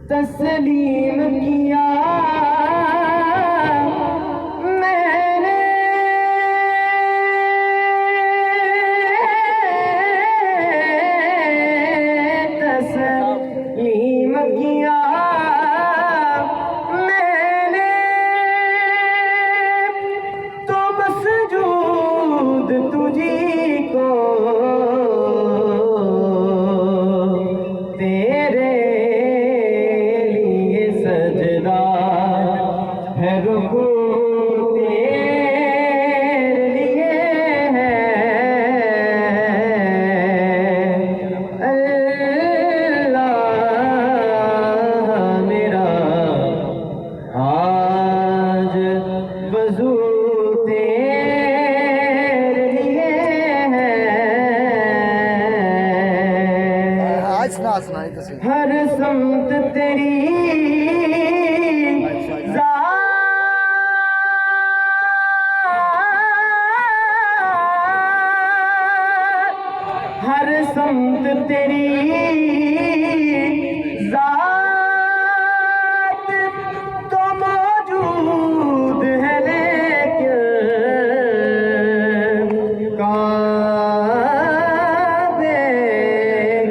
तस्लीम किया मैंने, तस्लीम किया मैंने, तो मसजूद तुझी को तेरे लिए सजदा है, रुकू तेरे लिए है। अल्लाह मेरा आज वज़ू तेरे लिए है। आज ना सुनाई तो सही। हर समत तेरी हर समत तेरी ज़ात तो मौजूद है, लेकिन काबे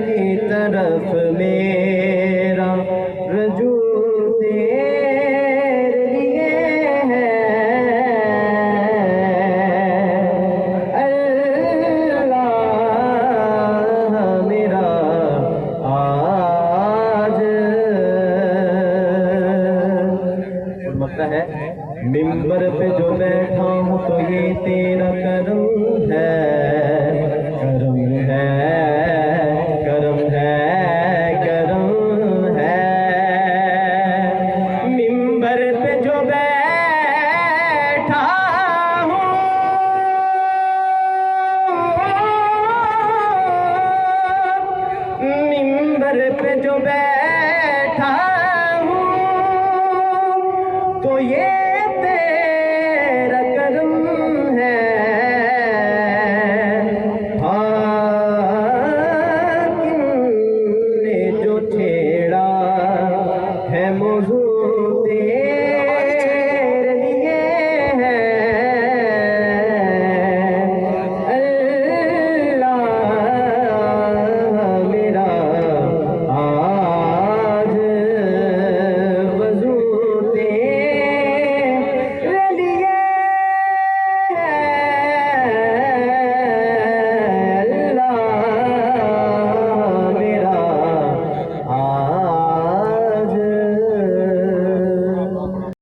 की तरफ मेरा रजू तेरे लिए है। है मिंबर पे जो बैठा हूँ तो ये तेरा करम है।